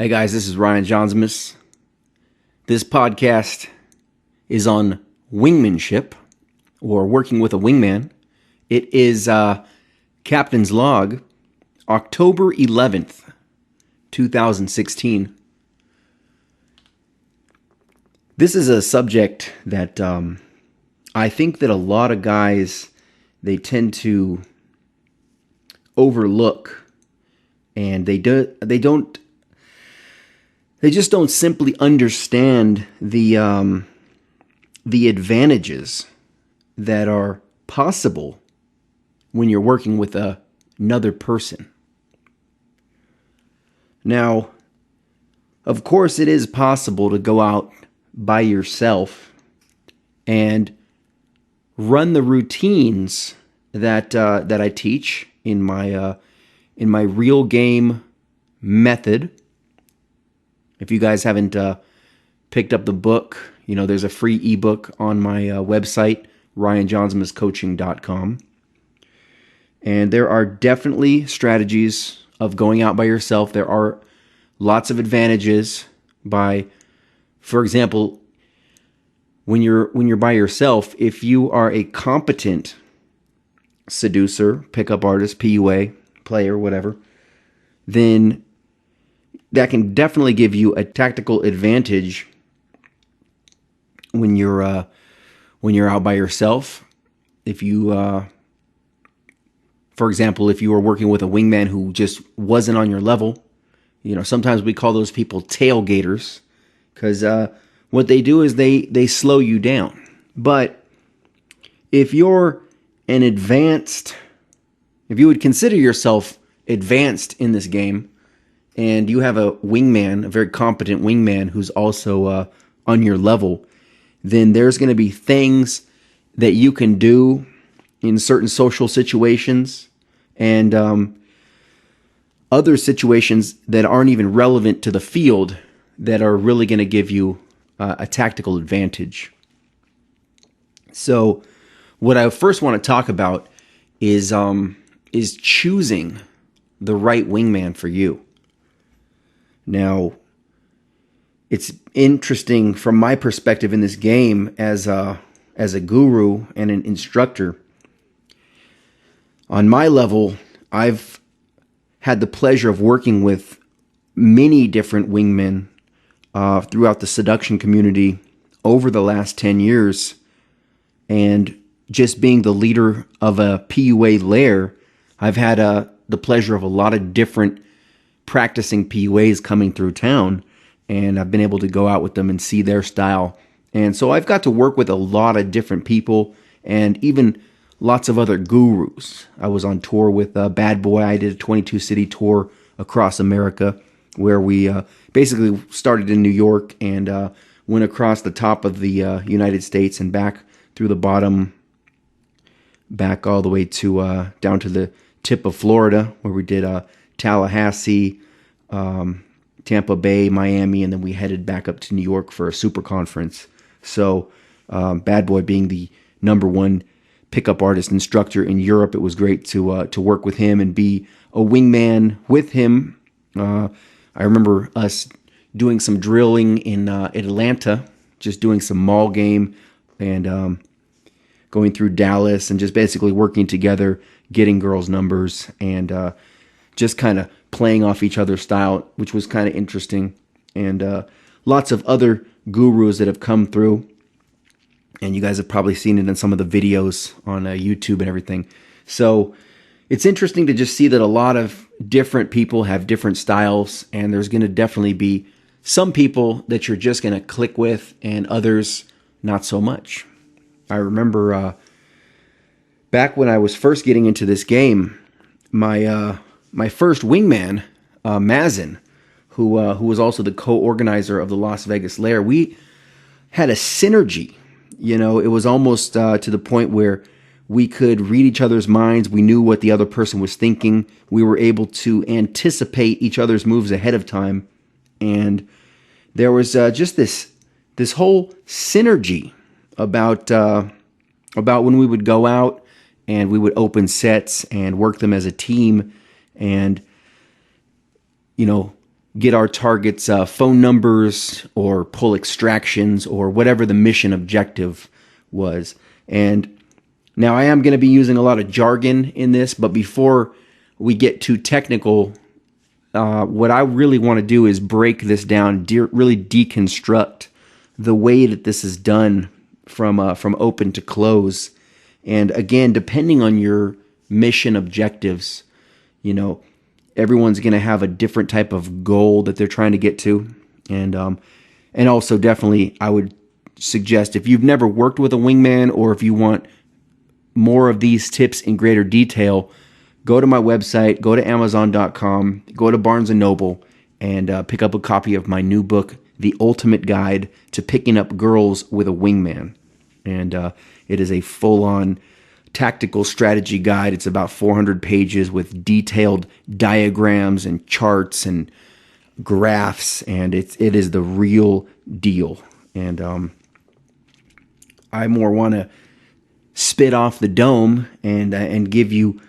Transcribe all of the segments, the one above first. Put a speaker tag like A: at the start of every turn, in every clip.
A: Hey guys, this is Ryan JAUNZEMIS. This podcast is on wingmanship, or working with a wingman. It is Captain's Log, October 11th, 2016. This is a subject that I think that a lot of guys, they tend to overlook, and they just don't simply understand the advantages that are possible when you're working with another person. Now, of course, it is possible to go out by yourself and run the routines that I teach in my real game method. If you guys haven't picked up the book, there's a free ebook on my website, ryanjohnzemiscoaching.com. And there are definitely strategies of going out by yourself. There are lots of advantages for example, when you're by yourself, if you are a competent seducer, pickup artist, PUA, player, whatever, then that can definitely give you a tactical advantage when you're out by yourself. If you, for example, if you were working with a wingman who just wasn't on your level, sometimes we call those people tailgaters, because what they do is they slow you down. But if you're if you would consider yourself advanced in this game, and you have a wingman, a very competent wingman who's also on your level, then there's going to be things that you can do in certain social situations and other situations that aren't even relevant to the field that are really going to give you a tactical advantage. So what I first want to talk about is choosing the right wingman for you. Now, it's interesting from my perspective in this game as a guru and an instructor. On my level, I've had the pleasure of working with many different wingmen throughout the seduction community over the last 10 years. And just being the leader of a PUA lair, I've had the pleasure of a lot of different practicing PUAs coming through town, and I've been able to go out with them and see their style. And so I've got to work with a lot of different people and even lots of other gurus. I was on tour with Bad Boy. I did a 22-city tour across America where we basically started in New York and went across the top of the United States and back through the bottom, back all the way to down to the tip of Florida, where we did Tallahassee, Tampa Bay, Miami, and then we headed back up to New York for a super conference. So Bad Boy being the number one pickup artist instructor in Europe, it was great to work with him and be a wingman with him. I remember us doing some drilling in Atlanta, just doing some mall game and going through Dallas and just basically working together, getting girls' numbers, and just kind of playing off each other's style, which was kind of interesting. And lots of other gurus that have come through, and you guys have probably seen it in some of the videos on YouTube and everything. So it's interesting to just see that a lot of different people have different styles, and there's going to definitely be some people that you're just going to click with and others not so much. I remember back when I was first getting into this game, my first wingman, Mazin, who was also the co-organizer of the Las Vegas Lair, we had a synergy. It was almost to the point where we could read each other's minds. We knew what the other person was thinking. We were able to anticipate each other's moves ahead of time. And there was just this whole synergy about when we would go out and we would open sets and work them as a team. And, get our targets' phone numbers or pull extractions or whatever the mission objective was. And now I am going to be using a lot of jargon in this, but before we get too technical, what I really want to do is break this down, really deconstruct the way that this is done from open to close. And again, depending on your mission objectives, everyone's going to have a different type of goal that they're trying to get to. And also definitely I would suggest, if you've never worked with a wingman, or if you want more of these tips in greater detail, go to my website, go to Amazon.com, go to Barnes & Noble, and pick up a copy of my new book, The Ultimate Guide to Picking Up Girls with a Wingman. And it is a full-on tactical strategy guide. It's about 400 pages with detailed diagrams and charts and graphs, and it is the real deal. And I more want to spit off the dome and give you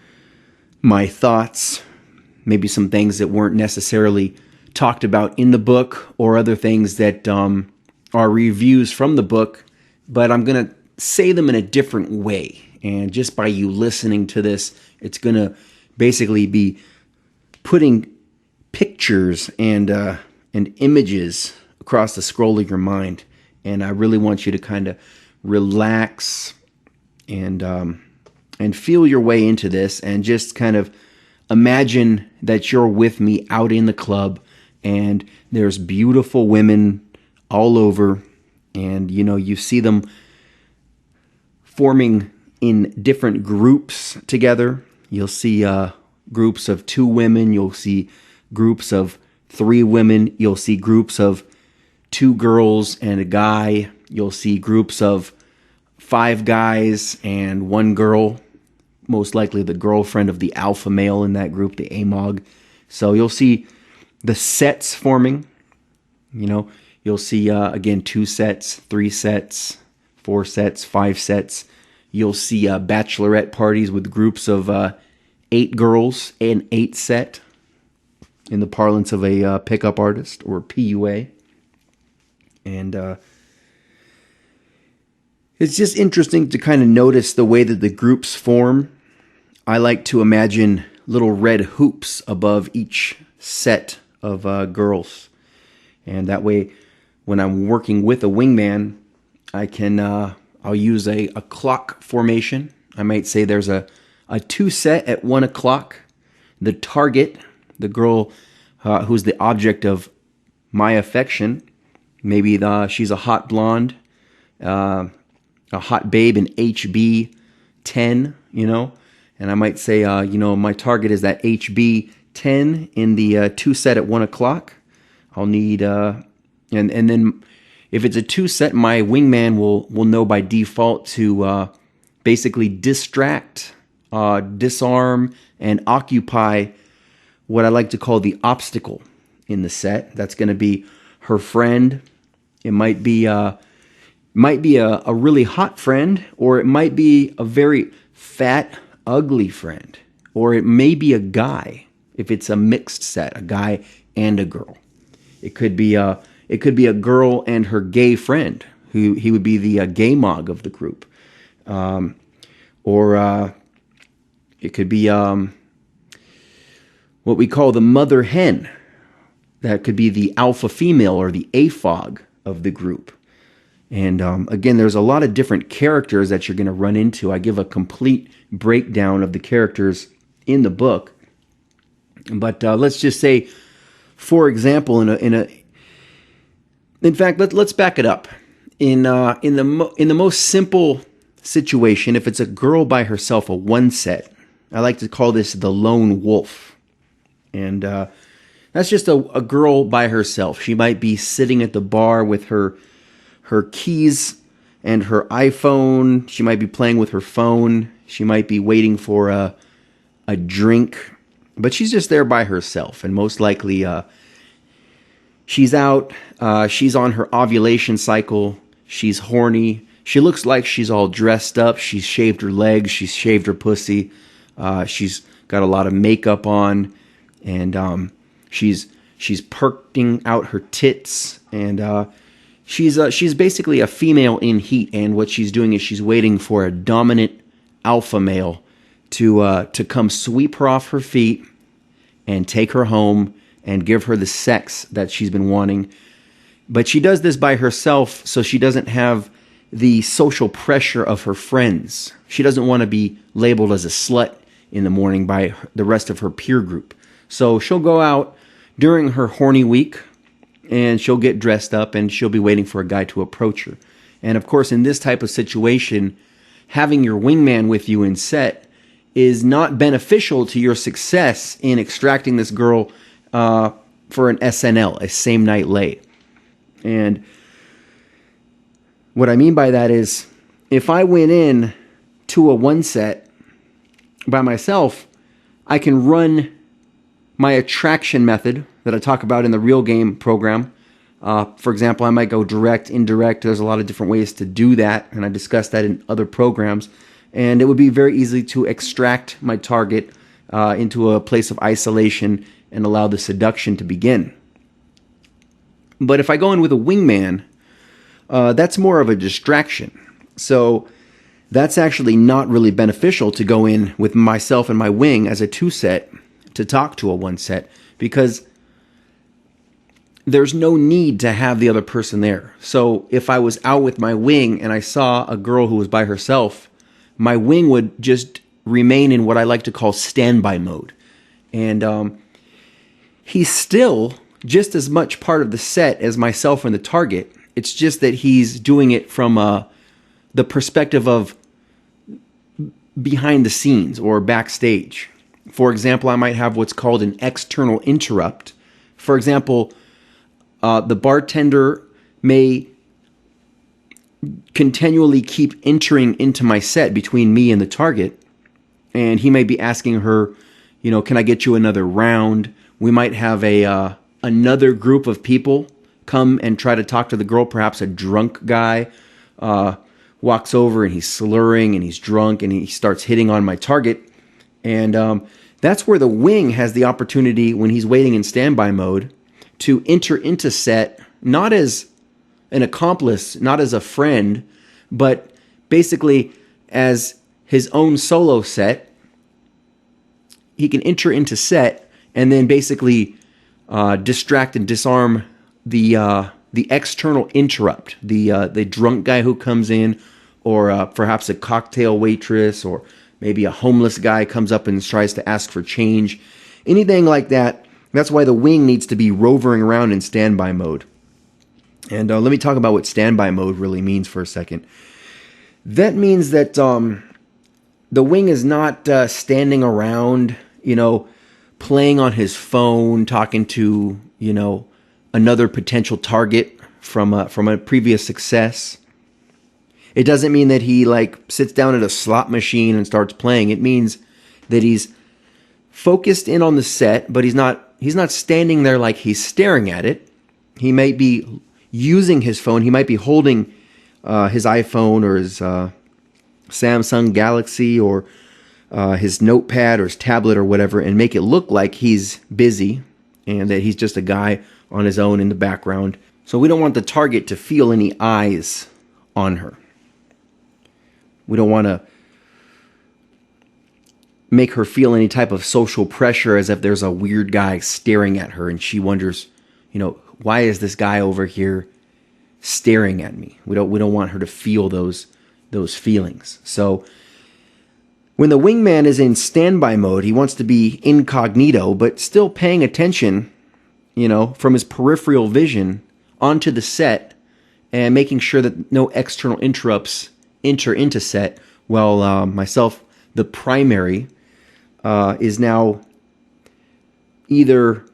A: my thoughts, maybe some things that weren't necessarily talked about in the book, or other things that are reviews from the book, but I'm going to say them in a different way. And just by you listening to this, it's going to basically be putting pictures and images across the scroll of your mind. And I really want you to kind of relax and feel your way into this, and just kind of imagine that you're with me out in the club, and there's beautiful women all over, and you see them forming in different groups together. You'll see groups of 2 women, you'll see groups of 3 women, you'll see groups of 2 girls and a guy, you'll see groups of 5 guys and 1 girl, most likely the girlfriend of the alpha male in that group, the AMOG. So you'll see the sets forming. You'll see, again, 2 sets, 3 sets, 4 sets, 5 sets. You'll see bachelorette parties with groups of 8 girls, an 8 set, in the parlance of a pickup artist, or PUA. And it's just interesting to kind of notice the way that the groups form. I like to imagine little red hoops above each set of girls. And that way, when I'm working with a wingman, I'll use a clock formation. I might say there's a 2 set at 1 o'clock. The target, the girl who's the object of my affection, maybe she's a hot blonde, a hot babe in HB 10, and I might say, my target is that HB 10 in the 2 set at 1 o'clock. I'll need, and then if it's a 2 set, my wingman will know by default to basically distract, disarm, and occupy what I like to call the obstacle in the set. That's going to be her friend. It might be a really hot friend, or it might be a very fat, ugly friend, or it may be a guy. If it's a mixed set, a guy and a girl, it could be a girl and her gay friend, who he would be the gay mog of the group, or it could be what we call the mother hen. That could be the alpha female, or the AFOG of the group. And again, there's a lot of different characters that you're going to run into. I give a complete breakdown of the characters in the book. But let's just say, for example, in fact, let's back it up. In the most simple situation, if it's a girl by herself, a 1 set, I like to call this the lone wolf. And that's just a girl by herself. She might be sitting at the bar with her keys and her iPhone. She might be playing with her phone. She might be waiting for a drink. But she's just there by herself. And most likely she's out. She's on her ovulation cycle. She's horny. She looks like she's all dressed up. She's shaved her legs. She's shaved her pussy. She's got a lot of makeup on. And she's She's perking out her tits, and she's basically a female in heat. And what she's doing is she's waiting for a dominant alpha male to come sweep her off her feet and take her home and give her the sex that she's been wanting. But she does this by herself, so she doesn't have the social pressure of her friends. She doesn't want to be labeled as a slut in the morning by the rest of her peer group. So she'll go out during her horny week, and she'll get dressed up, and she'll be waiting for a guy to approach her. And of course, in this type of situation, having your wingman with you in set is not beneficial to your success in extracting this girl for an SNL, a same night lay. And what I mean by that is, if I went in to a one set by myself, I can run my attraction method that I talk about in the Real Game program. For example, I might go direct, indirect. There's a lot of different ways to do that, and I discuss that in other programs. And it would be very easy to extract my target into a place of isolation and allow the seduction to begin. But if I go in with a wingman, that's more of a distraction. So that's actually not really beneficial to go in with myself and my wing as a two set to talk to a one set, because there's no need to have the other person there. So if I was out with my wing and I saw a girl who was by herself, my wing would just remain in what I like to call standby mode. And he's still just as much part of the set as myself and the target. It's just that he's doing it from the perspective of behind the scenes or backstage. For example, I might have what's called an external interrupt. For example, the bartender may continually keep entering into my set between me and the target, and he may be asking her, can I get you another round? We might have another group of people come and try to talk to the girl. Perhaps a drunk guy walks over and he's slurring and he's drunk and he starts hitting on my target. And that's where the wing has the opportunity, when he's waiting in standby mode, to enter into set, not as an accomplice, not as a friend, but basically as his own solo set. He can enter into set and then basically distract and disarm the external interrupt, the drunk guy who comes in, or perhaps a cocktail waitress, or maybe a homeless guy comes up and tries to ask for change. Anything like that. That's why the wing needs to be rovering around in standby mode. And let me talk about what standby mode really means for a second. That means that the wing is not standing around, playing on his phone, talking to, another potential target from a previous success. It doesn't mean that he sits down at a slot machine and starts playing. It means that he's focused in on the set, but he's not standing there like he's staring at it. He might be using his phone. He might be holding his iPhone or his Samsung Galaxy or his notepad or his tablet or whatever, and make it look like he's busy and that he's just a guy on his own in the background. So we don't want the target to feel any eyes on her. We don't want to make her feel any type of social pressure, as if there's a weird guy staring at her and she wonders, why is this guy over here staring at me? We don't want her to feel those feelings. So when the wingman is in standby mode, he wants to be incognito, but still paying attention, from his peripheral vision onto the set and making sure that no external interrupts enter into set, while myself, the primary, is now either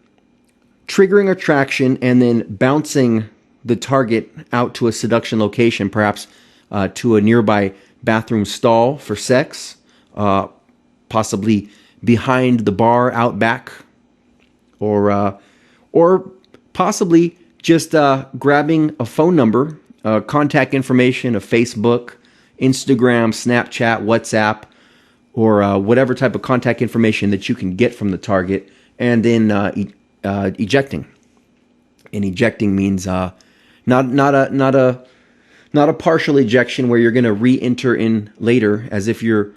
A: triggering attraction and then bouncing the target out to a seduction location, perhaps to a nearby bathroom stall for sex, possibly behind the bar out back, or possibly just grabbing a phone number, contact information of Facebook, Instagram, Snapchat, WhatsApp, or whatever type of contact information that you can get from the target, and then ejecting. And ejecting means not a partial ejection where you're going to re-enter in later as if you're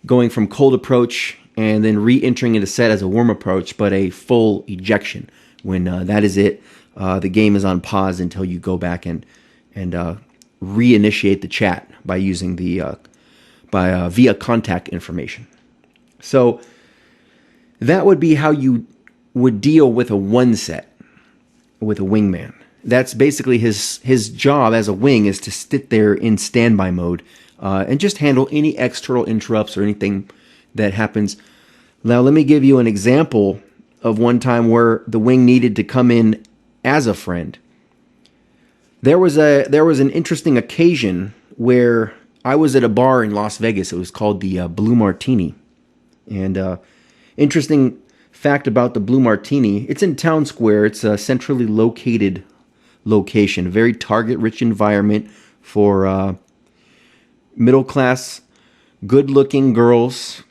A: going from cold approach and then re-entering into set as a warm approach, but a full ejection when that is it. The game is on pause until you go back and reinitiate the chat by using the via contact information. So that would be how you would deal with a one set with a wingman. That's basically his job as a wing, is to sit there in standby mode and just handle any external interrupts or anything that happens. Now, let me give you an example of one time where the wing needed to come in as a friend. There was an interesting occasion where I was at a bar in Las Vegas. It was called the Blue Martini. And interesting fact about the Blue Martini, it's in Town Square. It's a centrally located location, a very target-rich environment for middle-class, good-looking girls,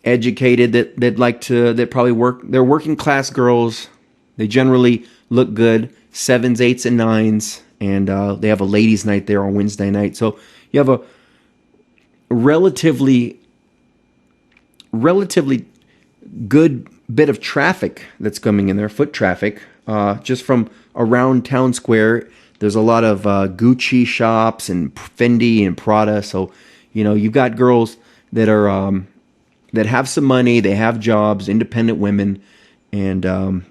A: educated that probably work. They're working-class girls. They generally look good, 7s, 8s, and 9s, and they have a ladies' night there on Wednesday night. So you have a relatively good bit of traffic that's coming in there, foot traffic, just from around Town Square. There's a lot of Gucci shops and Fendi and Prada. So, you've got girls that are that have some money, they have jobs, independent women, and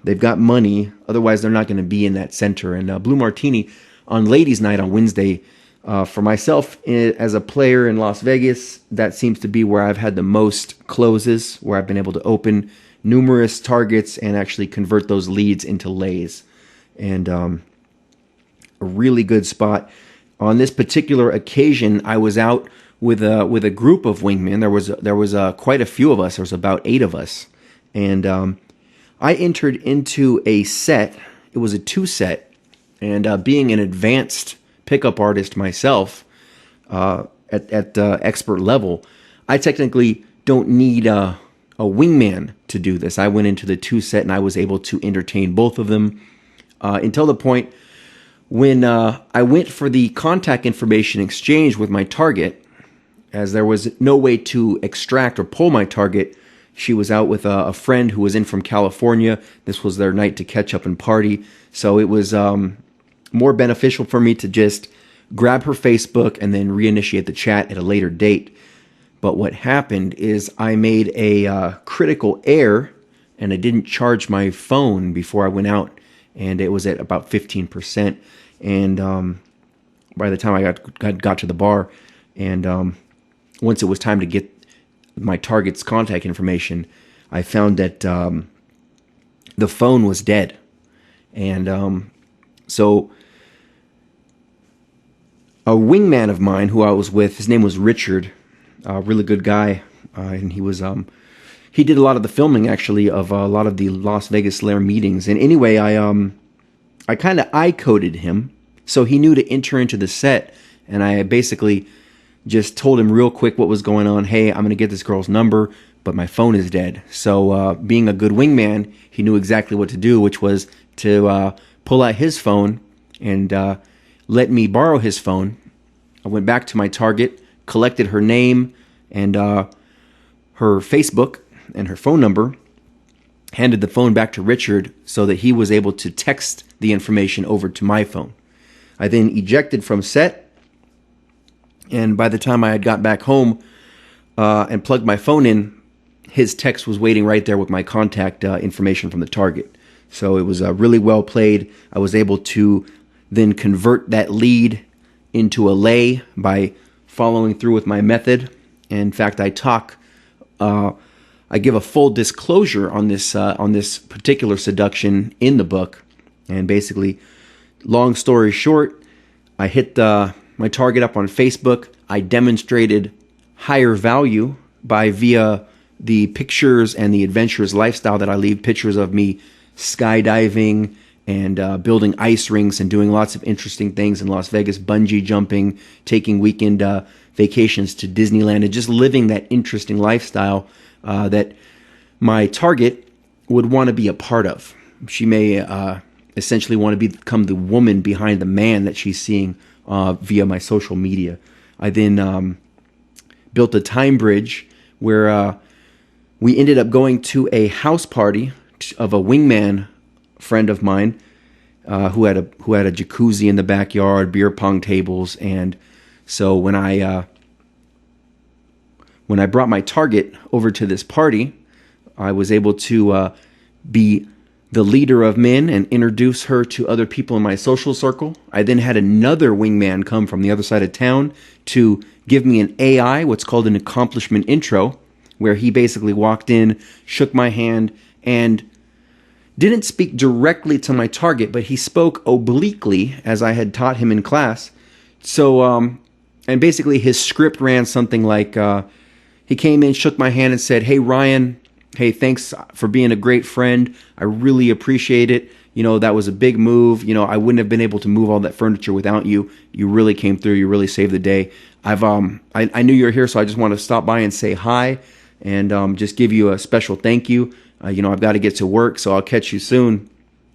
A: they've got money. Otherwise, they're not going to be in that center. And Blue Martini on Ladies' Night on Wednesday, for myself as a player in Las Vegas, that seems to be where I've had the most closes, where I've been able to open numerous targets and actually convert those leads into lays. And a really good spot. On this particular occasion, I was out with a group of wingmen. There was quite a few of us. There was about 8 of us, and I entered into a set. It was a 2-set, and being an advanced pickup artist myself at expert level, I technically don't need a wingman to do this. I went into the 2-set, and I was able to entertain both of them. Until the point when I went for the contact information exchange with my target, as there was no way to extract or pull my target. She was out with a friend who was in from California. This was their night to catch up and party. So it was more beneficial for me to just grab her Facebook and then reinitiate the chat at a later date. But what happened is I made a critical error, and I didn't charge my phone before I went out. And it was at about 15%. And by the time I got to the bar, and once it was time to get my target's contact information, I found that the phone was dead. And so a wingman of mine who I was with, his name was Richard, a really good guy, and he was he did a lot of the filming, actually, of a lot of the Las Vegas Lair meetings. And anyway, I kind of I-coded him, so he knew to enter into the set, and I basically just told him real quick what was going on. Hey, I'm going to get this girl's number, but my phone is dead. So being a good wingman, he knew exactly what to do, which was to pull out his phone and let me borrow his phone. I went back to my target, collected her name and her Facebook and her phone number, handed the phone back to Richard so that he was able to text the information over to my phone. I then ejected from set, and by the time I had got back home and plugged my phone in, his text was waiting right there with my contact information from the target. So it was really well played. I was able to then convert that lead into a lay by following through with my method. In fact, I give a full disclosure on this particular seduction in the book. And basically, long story short, I hit my target up on Facebook. I demonstrated higher value via the pictures and the adventurous lifestyle that I leave. Pictures of me skydiving and building ice rinks and doing lots of interesting things in Las Vegas, bungee jumping, taking weekend vacations to Disneyland, and just living that interesting lifestyle that my target would want to be a part of. She may essentially want to become the woman behind the man that she's seeing via my social media. I then built a time bridge where we ended up going to a house party of a wingman friend of mine who had a jacuzzi in the backyard, beer pong tables, and so when I brought my target over to this party, I was able to be the leader of men and introduce her to other people in my social circle. I then had another wingman come from the other side of town to give me an AI, what's called an accomplishment intro, where he basically walked in, shook my hand, and didn't speak directly to my target, but he spoke obliquely as I had taught him in class. So, and basically his script ran something like, he came in, shook my hand, and said, "Hey, Ryan, hey, thanks for being a great friend. I really appreciate it. You know, that was a big move. You know, I wouldn't have been able to move all that furniture without you. You really came through. You really saved the day. I knew you were here, so I just want to stop by and say hi and just give you a special thank you. You know, I've got to get to work, so I'll catch you soon."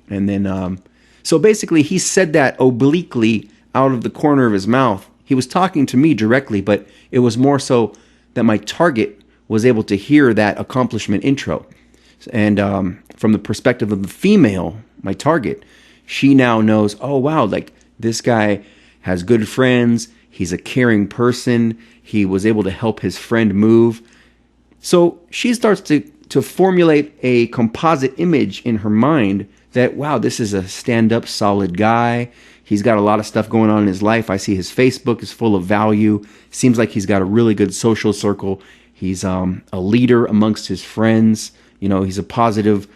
A: And then, so basically he said that obliquely out of the corner of his mouth. He was talking to me directly, but it was more so that my target was able to hear that accomplishment intro. And from the perspective of the female, my target, she now knows, oh, wow, like this guy has good friends. He's a caring person. He was able to help his friend move. So she starts to formulate a composite image in her mind that, wow, this is a stand-up, solid guy. He's got a lot of stuff going on in his life. I see his Facebook is full of value. Seems like he's got a really good social circle. He's a leader amongst his friends. You know, he's a positive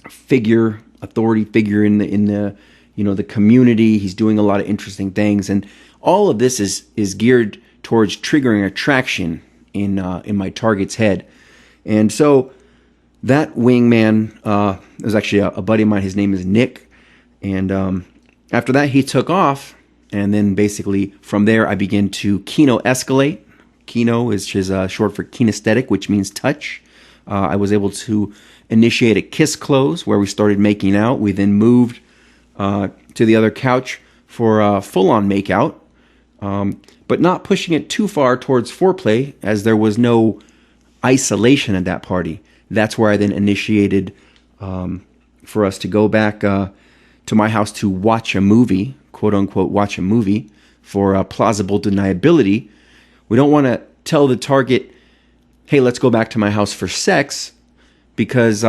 A: figure, authority figure in the you know, the community. He's doing a lot of interesting things, and all of this is geared towards triggering attraction in my target's head. And so that wingman was actually a buddy of mine. His name is Nick. And after that, he took off. And then basically from there, I began to kino escalate. Kino is just short for kinesthetic, which means touch. I was able to initiate a kiss close where we started making out. We then moved to the other couch for a full-on makeout, but not pushing it too far towards foreplay, as there was no isolation at that party. That's where I then initiated for us to go back to my house to watch a movie, quote unquote, watch a movie for plausible deniability. We don't want to tell the target, hey, let's go back to my house for sex, because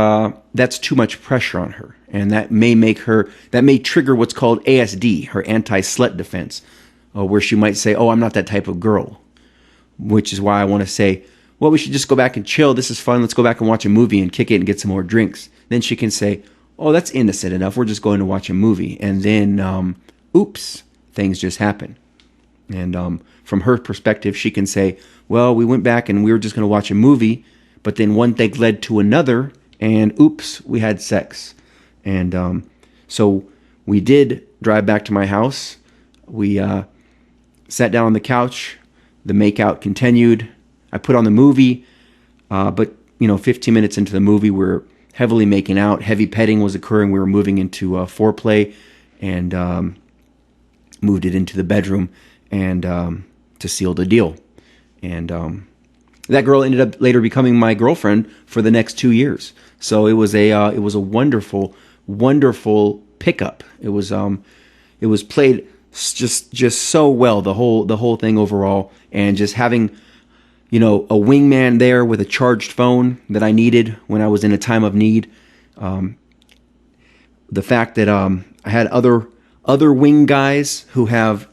A: that's too much pressure on her. And that may trigger what's called ASD, her anti-slut defense, where she might say, oh, I'm not that type of girl. Which is why I want to say, well, we should just go back and chill. This is fun. Let's go back and watch a movie and kick it and get some more drinks. Then she can say, oh, that's innocent enough. We're just going to watch a movie. And then, oops, things just happen. And from her perspective, she can say, well, we went back and we were just going to watch a movie, but then one thing led to another, and oops, we had sex. And so we did drive back to my house. We sat down on the couch. The makeout continued. I put on the movie, but 15 minutes into the movie, we're heavily making out. Heavy petting was occurring. We were moving into foreplay, and moved it into the bedroom and to seal the deal. And that girl ended up later becoming my girlfriend for the next 2 years. So it was a wonderful, wonderful pickup. It was played just so well, the whole thing overall, and just having a wingman there with a charged phone that I needed when I was in a time of need. The fact that I had other wing guys who have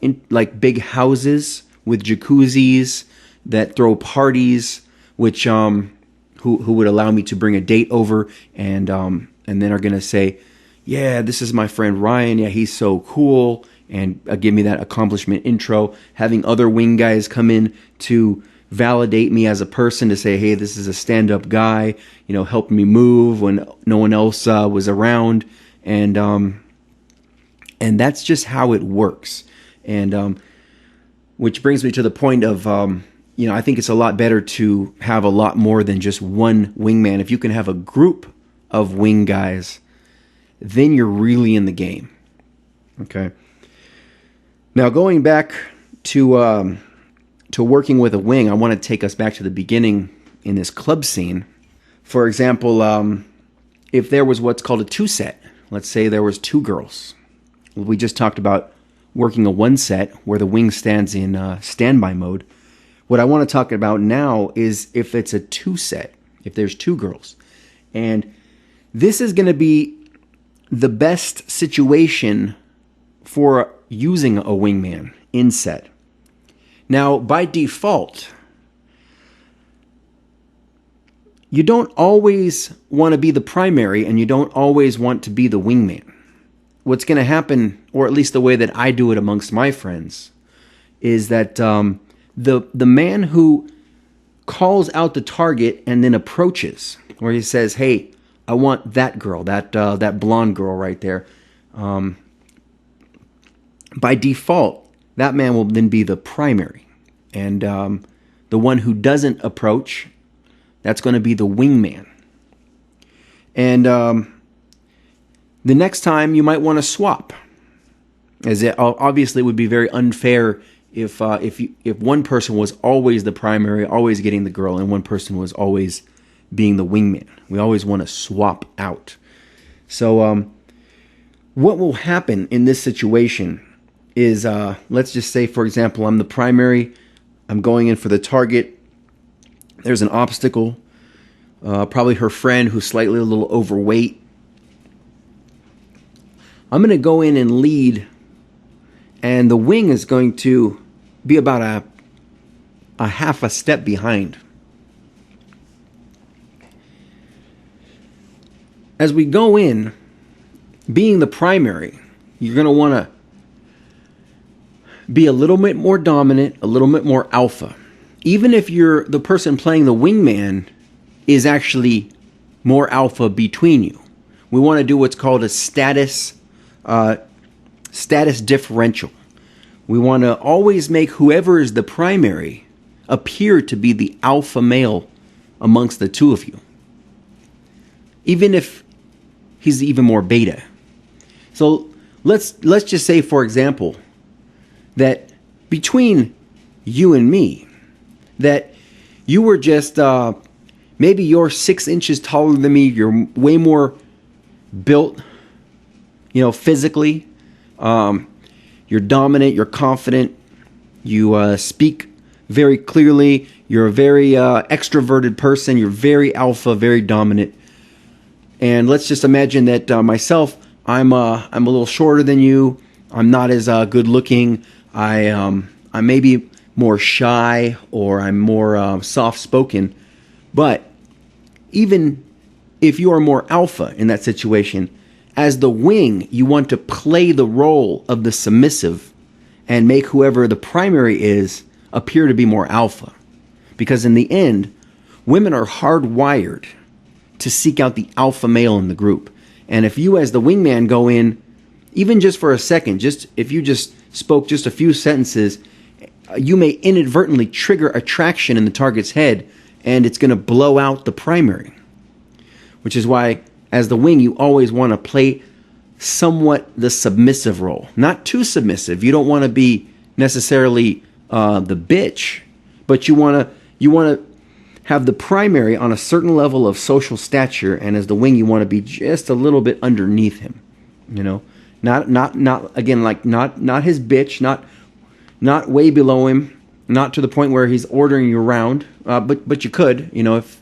A: big houses with jacuzzis that throw parties, which who would allow me to bring a date over, and then are gonna say, yeah, this is my friend Ryan. Yeah, he's so cool, and give me that accomplishment intro. Having other wing guys come in to validate me as a person, to say, hey, this is a stand-up guy, helped me move when no one else was around, and that's just how it works. And which brings me to the point of, I think it's a lot better to have a lot more than just one wingman. If you can have a group of wing guys then you're really in the game. Okay. Now, going back to working with a wing, I want to take us back to the beginning in this club scene. For example, if there was what's called a two set, let's say there was two girls. We just talked about working a one set where the wing stands in standby mode. What I want to talk about now is if it's a two set, if there's two girls. And this is going to be the best situation for using a wingman in set. Now, by default, you don't always want to be the primary and you don't always want to be the wingman. What's going to happen, or at least the way that I do it amongst my friends, is that the man who calls out the target and then approaches, where he says, "Hey, I want that girl, that blonde girl right there." By default, that man will then be the primary, and the one who doesn't approach, that's going to be the wingman. And the next time you might want to swap, as it obviously would be very unfair if one person was always the primary, always getting the girl, and one person was always being the wingman. We always want to swap out. So what will happen in this situation is, let's just say, for example, I'm the primary. I'm going in for the target. There's an obstacle. Probably her friend who's slightly a little overweight. I'm going to go in and lead, and the wing is going to be about a half a step behind. As we go in, being the primary, you're going to want to be a little bit more dominant, a little bit more alpha. Even if you're the person playing the wingman is actually more alpha between you. We want to do what's called a status differential. We want to always make whoever is the primary appear to be the alpha male amongst the two of you, even if he's even more beta. So let's just say, for example, that between you and me, that you were just maybe you're 6 inches taller than me, you're way more built, physically. You're dominant, you're confident, you speak very clearly, you're a very extroverted person, you're very alpha, very dominant. And let's just imagine that myself, I'm a little shorter than you, I'm not as good looking, I'm maybe more shy, or I'm more soft-spoken. But even if you are more alpha in that situation, as the wing, you want to play the role of the submissive and make whoever the primary is appear to be more alpha. Because in the end, women are hardwired to seek out the alpha male in the group. And if you as the wingman go in, even just for a second, if you just spoke just a few sentences, you may inadvertently trigger attraction in the target's head, and it's going to blow out the primary. Which is why, as the wing, you always want to play somewhat the submissive role. Not too submissive. You don't want to be necessarily the bitch, but you want to have the primary on a certain level of social stature, and as the wing, you want to be just a little bit underneath him. Not again, like not his bitch, not way below him, not to the point where he's ordering you around. But you could, if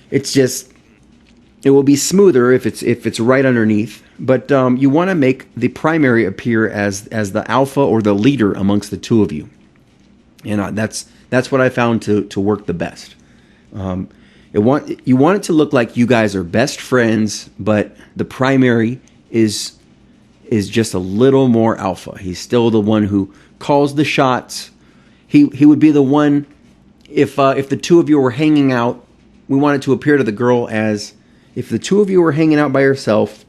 A: it's just. It will be smoother if it's right underneath, but you want to make the primary appear as the alpha or the leader amongst the two of you, and that's what I found to work the best. You want it to look like you guys are best friends, but the primary is just a little more alpha. He's still the one who calls the shots. He would be the one if the two of you were hanging out. We want it to appear to the girl as. If the two of you were hanging out by yourself,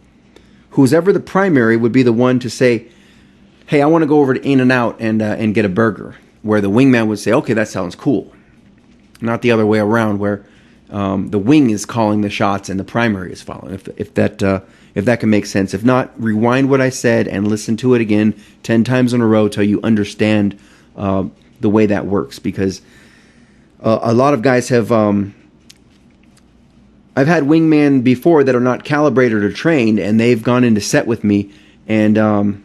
A: who's ever the primary would be the one to say, "Hey, I want to go over to In-N-Out and get a burger." Where the wingman would say, "Okay, that sounds cool." Not the other way around, where the wing is calling the shots and the primary is following. If if that can make sense. If not, rewind what I said and listen to it again 10 times in a row till you understand the way that works. Because a lot of guys have... I've had wingman before that are not calibrated or trained, and they've gone into set with me, and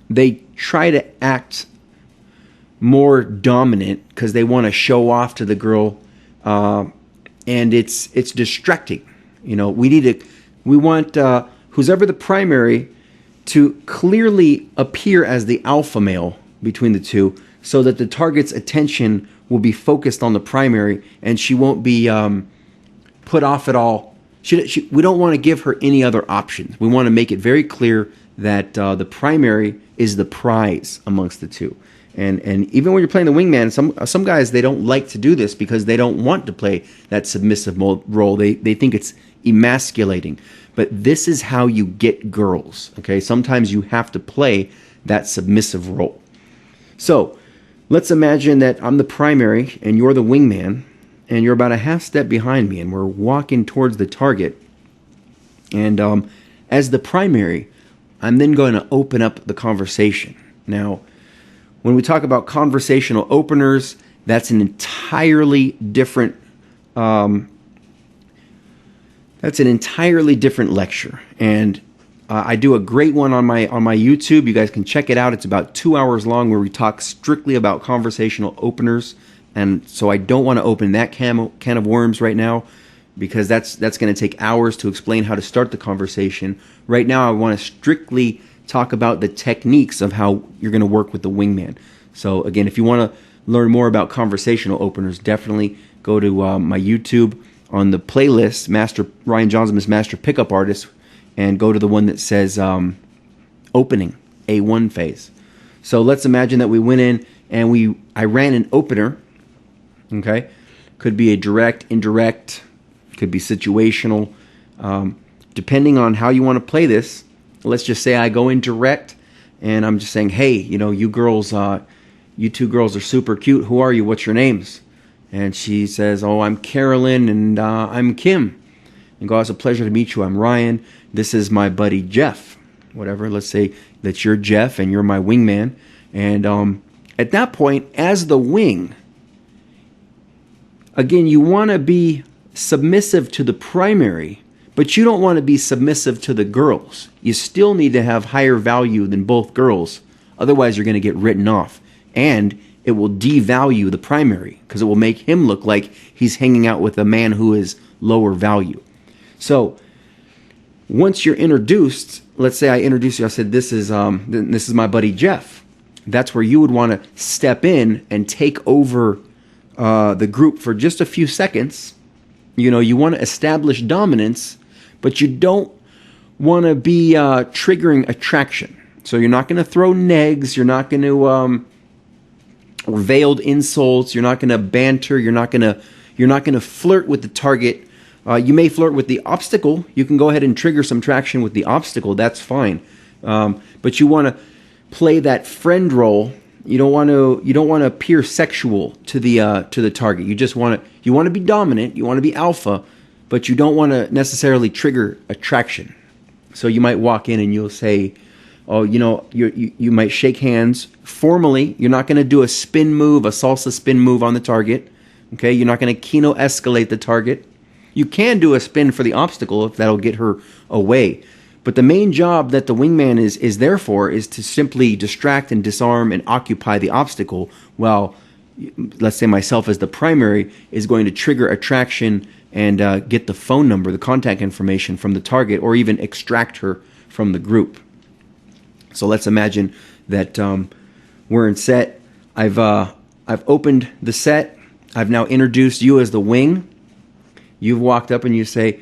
A: they try to act more dominant because they want to show off to the girl, and it's distracting. You know, we want who's ever the primary to clearly appear as the alpha male between the two, so that the target's attention will be focused on the primary, and she won't be put off at all. We don't want to give her any other options. We want to make it very clear that the primary is the prize amongst the two. And even when you're playing the wingman, some guys, they don't like to do this because they don't want to play that submissive role. They think it's emasculating. But this is how you get girls. Okay, sometimes you have to play that submissive role. So let's imagine that I'm the primary and you're the wingman, and you're about a half step behind me, and we're walking towards the target. And as the primary, I'm then going to open up the conversation. Now, when we talk about conversational openers, that's an entirely different lecture. And I do a great one on my YouTube. You guys can check it out. It's about 2 hours long, where we talk strictly about conversational openers. And so I don't want to open that can of worms right now, because that's going to take hours to explain how to start the conversation. Right now, I want to strictly talk about the techniques of how you're going to work with the wingman. So again, if you want to learn more about conversational openers, definitely go to my YouTube on the playlist, Ryan JAUNZEMIS Master Pickup Artist, and go to the one that says opening, A1 phase. So let's imagine that we went in and I ran an opener. Okay, could be a direct, indirect, could be situational, depending on how you want to play this. Let's just say I go in direct, and I'm just saying, hey, you know, you two girls are super cute. Who are you? What's your names? And she says, oh, I'm Carolyn, and I'm Kim. And go, it's a pleasure to meet you. I'm Ryan. This is my buddy Jeff. Whatever. Let's say that you're Jeff and you're my wingman. And at that point, as the wing, again, you want to be submissive to the primary, but you don't want to be submissive to the girls. You still need to have higher value than both girls. Otherwise, you're going to get written off. And it will devalue the primary, because it will make him look like he's hanging out with a man who is lower value. So once you're introduced, let's say I introduce you, I said, this is my buddy Jeff. That's where you would want to step in and take over the group for just a few seconds. You know, you want to establish dominance, but you don't want to be triggering attraction. So you're not going to throw negs. You're not going to or veiled insults. You're not going to banter. You're not going to flirt with the target. You may flirt with the obstacle. You can go ahead and trigger some traction with the obstacle. That's fine. But you want to play that friend role. You don't want to appear sexual to the target. You want to be dominant. You want to be alpha, but you don't want to necessarily trigger attraction. So you might walk in and you'll say, oh, you know, you might shake hands formally. You're not going to do a spin move, a salsa spin move on the target. Okay, you're not going to Kino escalate the target. You can do a spin for the obstacle if that'll get her away. But the main job that the wingman is there for is to simply distract and disarm and occupy the obstacle, while, let's say, myself as the primary is going to trigger attraction and get the phone number, the contact information from the target, or even extract her from the group. So let's imagine that we're in set. I've opened the set. I've now introduced you as the wing. You've walked up and you say,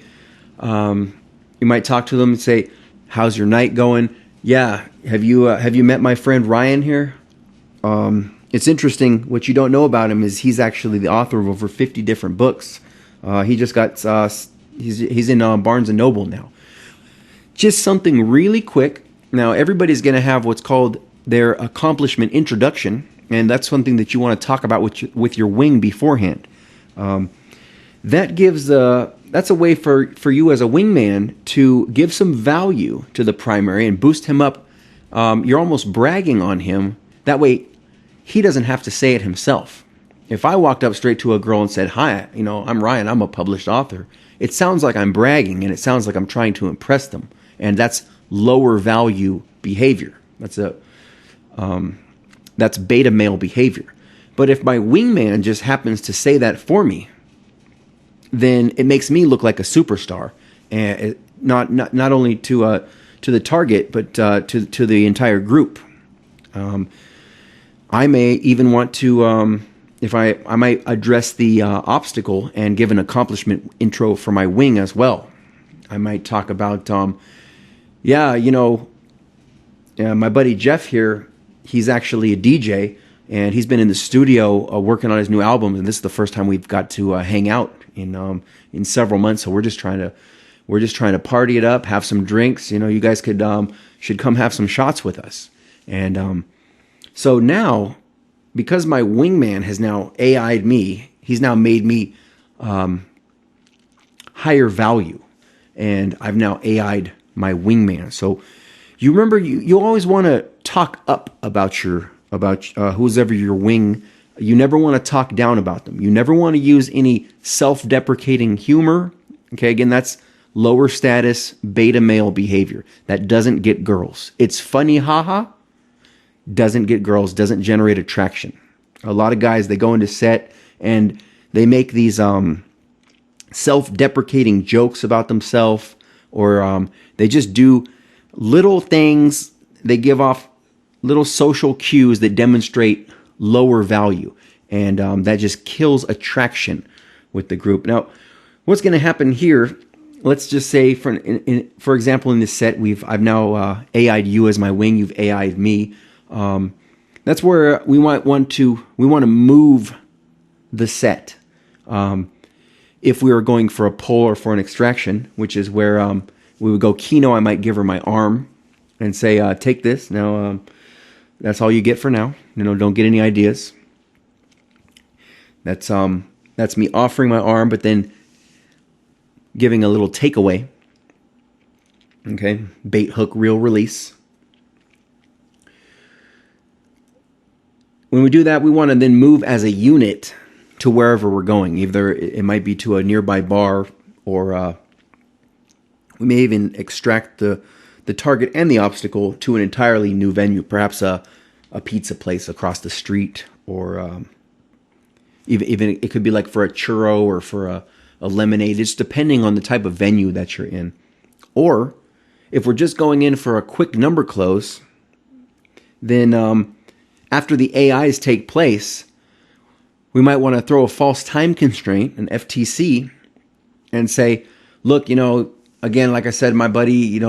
A: you might talk to them and say, how's your night going? Yeah, have you met my friend Ryan here? It's interesting. What you don't know about him is he's actually the author of over 50 different books. He just got he's in Barnes and Noble now. Just something really quick. Now everybody's going to have what's called their accomplishment introduction, and that's something that you want to talk about with your wing beforehand. That gives the that's a way for you as a wingman to give some value to the primary and boost him up. You're almost bragging on him. That way, he doesn't have to say it himself. If I walked up straight to a girl and said, "Hi, I'm Ryan. I'm a published author," it sounds like I'm bragging, and it sounds like I'm trying to impress them, and that's lower value behavior. That's beta male behavior. But if my wingman just happens to say that for me, then it makes me look like a superstar, and not only to the target, but to the entire group. I may even want to, if I might address the obstacle and give an accomplishment intro for my wing as well. I might talk about, my buddy Jeff here, he's actually a DJ, and he's been in the studio working on his new album, and this is the first time we've got to hang out in several months. So we're just trying to party it up, have some drinks. You guys should come have some shots with us. And so now, because my wingman has now AI'd me, he's now made me higher value, and I've now AI'd my wingman. So you remember, you always want to talk up about who's ever your wing. You never want to talk down about them. You never want to use any self-deprecating humor. Okay, again, that's lower status beta male behavior. That doesn't get girls. It's funny, haha. Doesn't get girls. Doesn't generate attraction. A lot of guys, they go into set and they make these self-deprecating jokes about themselves, or they just do little things. They give off little social cues that demonstrate lower value, and that just kills attraction with the group. Now, what's going to happen here? Let's just say, for example, in this set, I've now AI'd you as my wing. You've AI'd me. That's where we want to move the set. If we were going for a pull or for an extraction, which is where we would go Kino, I might give her my arm and say, "Take this now." That's all you get for now. Don't get any ideas. That's me offering my arm, but then giving a little takeaway. Okay, bait, hook, reel, release. When we do that, we want to then move as a unit to wherever we're going. Either it might be to a nearby bar, or we may even extract the target and the obstacle to an entirely new venue, perhaps a pizza place across the street, or even it could be like for a churro or for a lemonade. It's depending on the type of venue that you're in. Or if we're just going in for a quick number close, then after the AIs take place, we might want to throw a false time constraint, an FTC, and say, look, again, like I said, my buddy,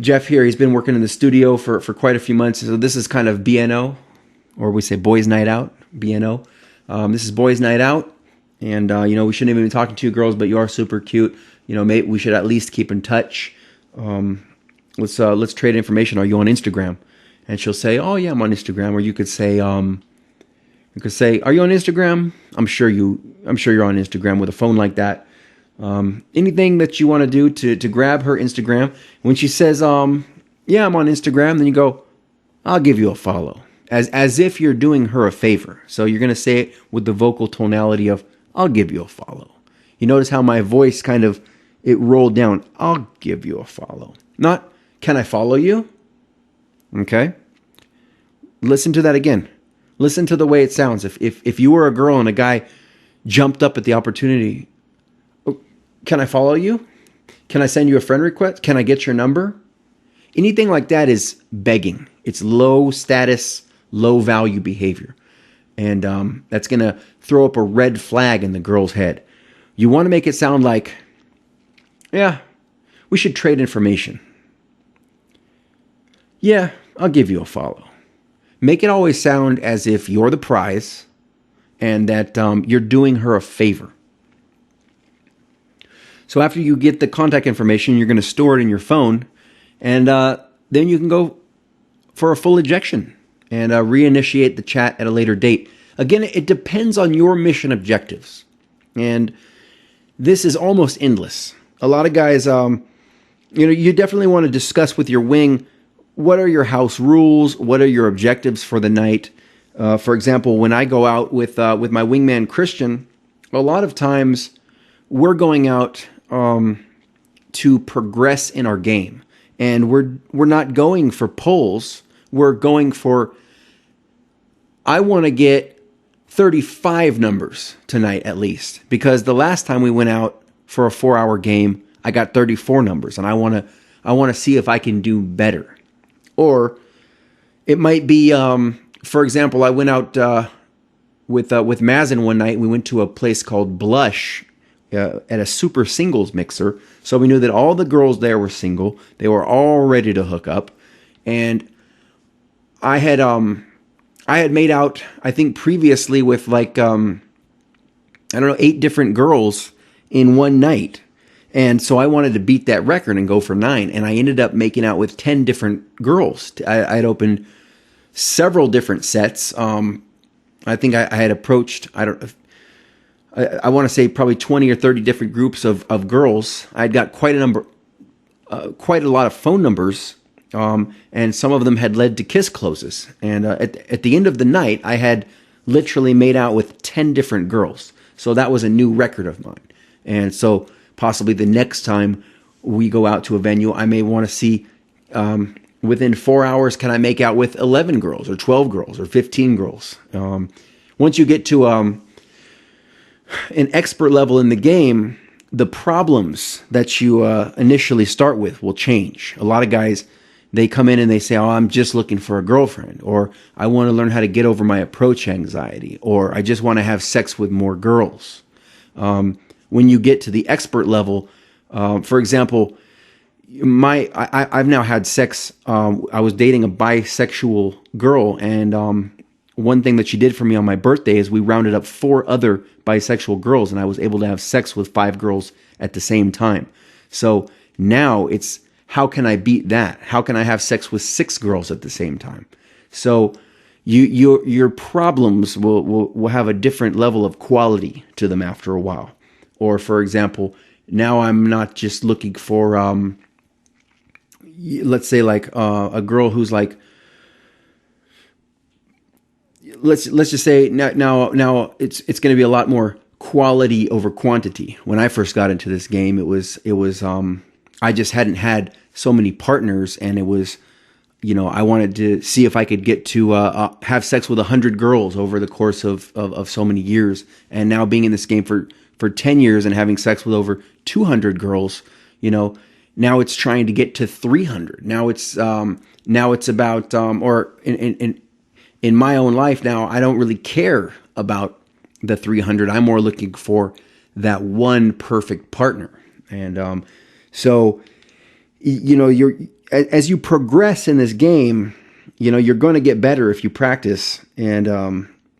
A: Jeff here, he's been working in the studio for quite a few months. So this is kind of BNO, or we say boys night out, BNO. This is boys night out. And, we shouldn't even be talking to you girls, but you are super cute. Maybe we should at least keep in touch. Let's trade information. Are you on Instagram? And she'll say, "Oh yeah, I'm on Instagram." Or you could say, "Are you on Instagram?" I'm sure you're on Instagram with a phone like that. Anything that you want to do to grab her Instagram. When she says, "Yeah, I'm on Instagram," then you go, "I'll give you a follow," as if you're doing her a favor. So you're going to say it with the vocal tonality of, "I'll give you a follow." You notice how my voice it rolled down. "I'll give you a follow." Not, "Can I follow you?" Okay? Listen to that again. Listen to the way it sounds. If you were a girl and a guy jumped up at the opportunity, "Oh, can I follow you? Can I send you a friend request? Can I get your number?" Anything like that is begging. It's low status, low value behavior. And that's going to throw up a red flag in the girl's head. You want to make it sound like, "Yeah, we should trade information. Yeah, I'll give you a follow." Make it always sound as if you're the prize and that you're doing her a favor. So after you get the contact information, you're going to store it in your phone, and then you can go for a full ejection and reinitiate the chat at a later date. Again, it depends on your mission objectives. And this is almost endless. A lot of guys, you definitely want to discuss with your wing, what are your house rules? What are your objectives for the night? For example, when I go out with my wingman Christian, a lot of times we're going out to progress in our game, and we're not going for pulls. We're going for, I want to get 35 numbers tonight at least, because the last time we went out for a 4-hour game, I got 34 numbers, and I want to see if I can do better. Or it might be, for example, I went out with Mazin one night. We went to a place called Blush at a super singles mixer. So we knew that all the girls there were single. They were all ready to hook up, and I had made out, I think previously, with like 8 different girls in one night. And so I wanted to beat that record and go for 9. And I ended up making out with 10 different girls. I had opened several different sets. I think I had approached, I want to say probably 20 or 30 different groups of girls. I'd got quite a lot of phone numbers. And some of them had led to kiss closes. And at the end of the night, I had literally made out with 10 different girls. So that was a new record of mine. And so possibly the next time we go out to a venue, I may want to see within 4 hours, can I make out with 11 girls or 12 girls or 15 girls? Once you get to an expert level in the game, the problems that you initially start with will change. A lot of guys, they come in and they say, oh, I'm just looking for a girlfriend, or I want to learn how to get over my approach anxiety, or I just want to have sex with more girls. When you get to the expert level, for example, I've now had sex. I was dating a bisexual girl, and one thing that she did for me on my birthday is we rounded up 4 other bisexual girls, and I was able to have sex with 5 girls at the same time. So now it's, how can I beat that? How can I have sex with 6 girls at the same time? So your problems will have a different level of quality to them after a while. Or for example, now I'm not just looking for, let's say like a girl who's like, let's just say now it's going to be a lot more quality over quantity. When I first got into this game, it was I just hadn't had so many partners, and it was, I wanted to see if I could get to have sex with 100 girls over the course of so many years. And now being in this game for 10 years and having sex with over 200 girls, now it's trying to get to 300. Now it's about, or in my own life now, I don't really care about the 300. I'm more looking for that one perfect partner. And so, as you progress in this game, you're going to get better if you practice, and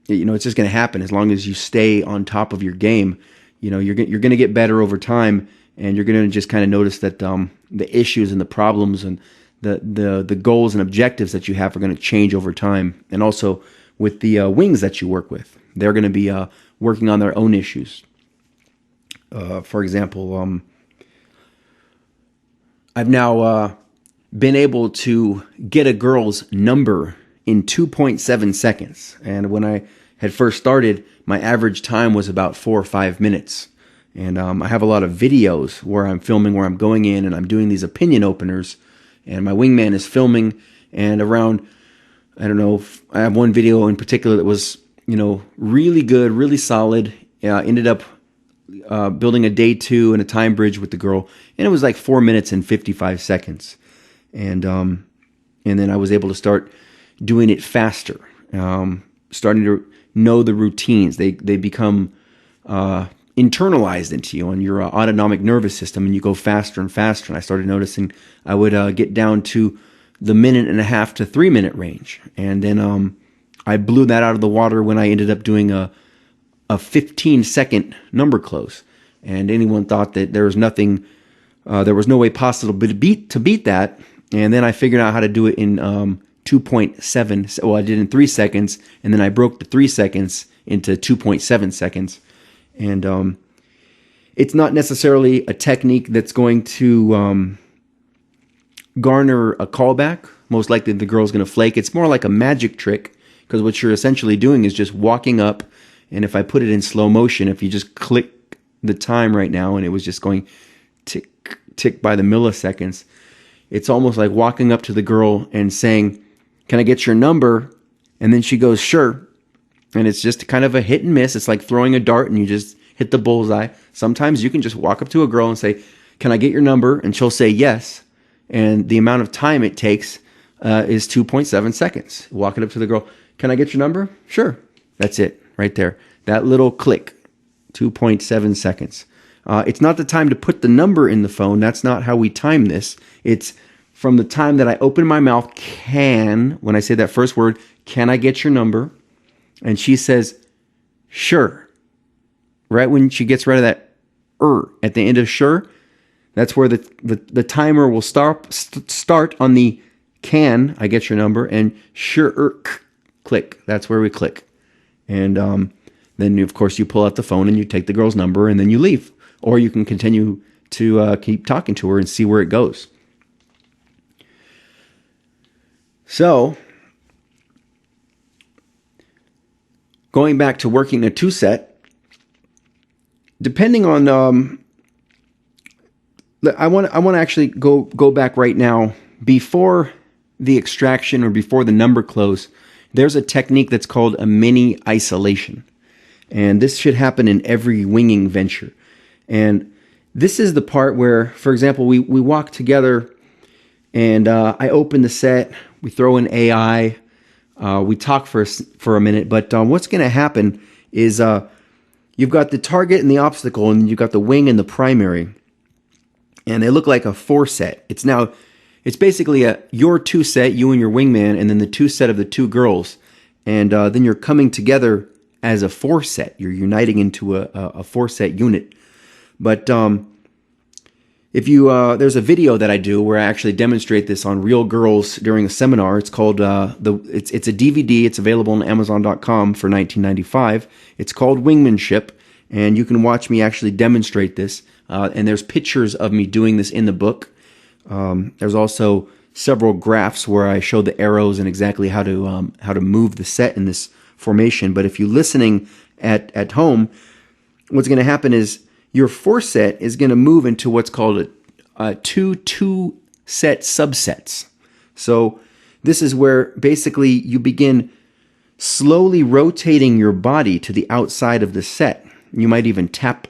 A: it's just going to happen as long as you stay on top of your game. You're going to get better over time, and you're going to just kind of notice that the issues and the problems and the goals and objectives that you have are going to change over time. And also with the wings that you work with, they're going to be working on their own issues. For example, I've now been able to get a girl's number in 2.7 seconds. And when I had first started, my average time was about 4 or 5 minutes. And I have a lot of videos where I'm filming, where I'm going in and I'm doing these opinion openers, and my wingman is filming, and around, I don't know, I have one video in particular that was, really good, really solid. Ended up building a day 2 and a time bridge with the girl, and it was like 4 minutes and 55 seconds. And then I was able to start doing it faster, starting to know the routines. They become internalized into you on your autonomic nervous system, and you go faster and faster. And I started noticing I would get down to the 1.5 to 3 minute range, and then I blew that out of the water when I ended up doing a 15-second number close. And anyone thought that there was nothing, there was no way possible to beat that. And then I figured out how to do it in 2.7. Well, I did it in 3 seconds, and then I broke the 3 seconds into 2.7 seconds. And It's not necessarily a technique that's going to garner a callback. Most likely the girl's going to flake. It's more like a magic trick, because what you're essentially doing is just walking up, and if I put it in slow motion, if you just click the time right now and it was just going tick, tick by the milliseconds, it's almost like walking up to the girl and saying, "Can I get your number?" And then she goes, "Sure." And it's just kind of a hit and miss. It's like throwing a dart and you just hit the bullseye. Sometimes you can just walk up to a girl and say, "Can I get your number?" And she'll say yes. And the amount of time it takes is 2.7 seconds. Walking up to the girl, "Can I get your number?" "Sure." That's it right there. That little click, 2.7 seconds. It's not the time to put the number in the phone. That's not how we time this. It's from the time that I open my mouth, when I say that first word, "Can I get your number?" And she says, "Sure." Right when she gets rid of that at the end of "sure," that's where the timer will start on the "can I get your number?" and "sure" click. That's where we click. And then, of course, you pull out the phone and you take the girl's number and then you leave. Or you can continue to keep talking to her and see where it goes. So, going back to working a 2-set, depending on, I want to actually go back right now. Before the extraction or before the number close, there's a technique that's called a mini isolation. And this should happen in every winging venture. And this is the part where, for example, we walk together and I open the set, we throw in AI, we talk for a minute, but what's going to happen is you've got the target and the obstacle, and you've got the wing and the primary, and they look like a 4-set. It's basically your 2-set, you and your wingman, and then the 2-set of the 2 girls, and then you're coming together as a 4-set. You're uniting into a 4-set unit. But if you there's a video that I do where I actually demonstrate this on real girls during a seminar. It's called it's a DVD. It's available on Amazon.com for $19.95. It's called Wingmanship, and you can watch me actually demonstrate this. And there's pictures of me doing this in the book. There's also several graphs where I show the arrows and exactly how to move the set in this formation. But if you're listening at home, what's going to happen is your 4-set is going to move into what's called a 2-set subsets. So this is where basically you begin slowly rotating your body to the outside of the set. You might even tap